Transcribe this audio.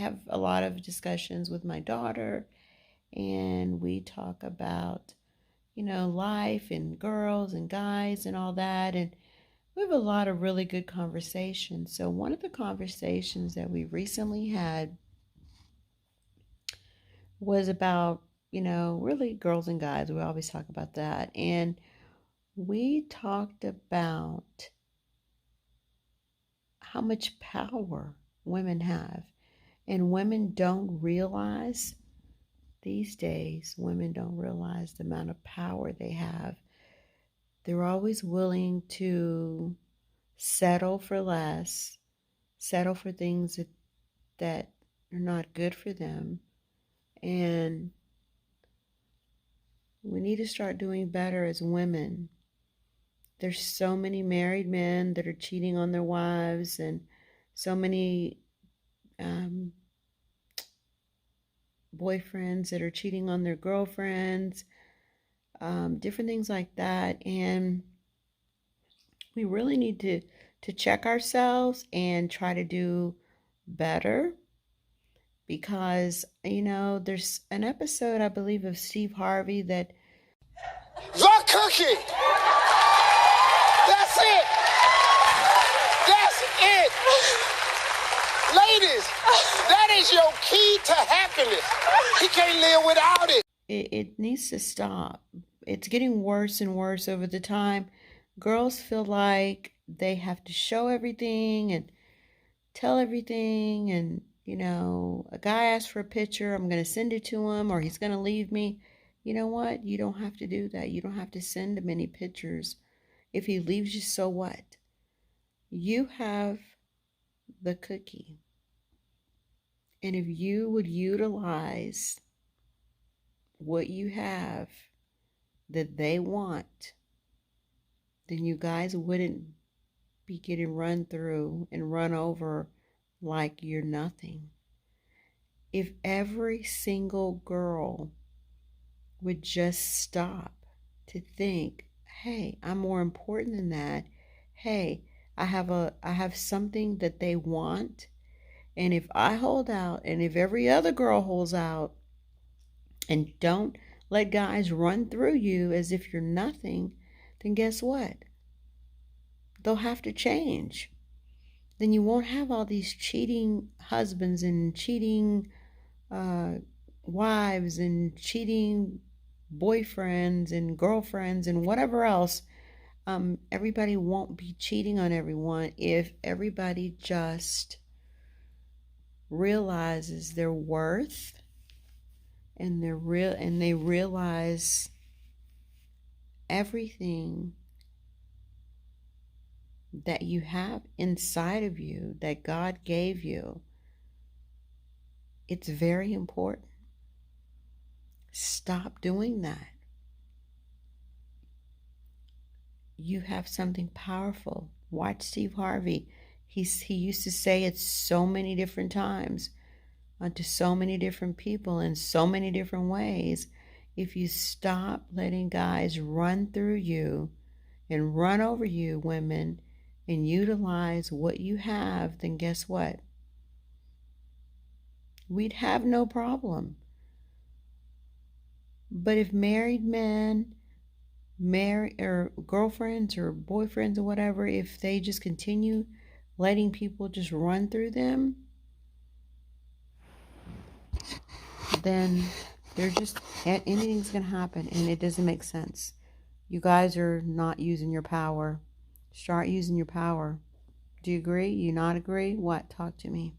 have a lot of discussions with my daughter, and we talk about, life and girls and guys and all that. And we have a lot of really good conversations. So one of the conversations that we recently had was about, really girls and guys. We always talk about that. And we talked about how much power women have. And women don't realize, these days, women don't realize the amount of power they have. They're always willing to settle for less, settle for things that are not good for them. And we need to start doing better as women. There's so many married men that are cheating on their wives, and so many boyfriends that are cheating on their girlfriends, different things like that. And we really need to check ourselves and try to do better, because there's an episode, I believe, of Steve Harvey that the cookie. That's it. That's it. Ladies, that is your key to happiness. He can't live without it. It needs to stop. It's getting worse and worse over the time. Girls feel like they have to show everything and tell everything. And, a guy asks for a picture, I'm going to send it to him, or he's going to leave me. You know what? You don't have to do that. You don't have to send him any pictures. If he leaves you, so what? You have the cookie. And if you would utilize what you have that they want, then you guys wouldn't be getting run through and run over like you're nothing. If every single girl would just stop to think, hey, I'm more important than that. Hey, I have something that they want. And if I hold out, and if every other girl holds out, and don't let guys run through you as if you're nothing, then guess what? They'll have to change. Then you won't have all these cheating husbands and cheating wives and cheating boyfriends and girlfriends and whatever else. Everybody won't be cheating on everyone if everybody just realizes their worth, and they realize everything that you have inside of you that God gave you. It's very important. Stop doing that. You have something powerful. Watch Steve Harvey. He used to say it so many different times, to so many different people in so many different ways. If you stop letting guys run through you and run over you, women, and utilize what you have, then guess what? We'd have no problem. But if married men, or girlfriends or boyfriends or whatever, if they just continue letting people just run through them, then anything's going to happen, and it doesn't make sense. You guys are not using your power. Start using your power. Do you agree? You not agree? What? Talk to me.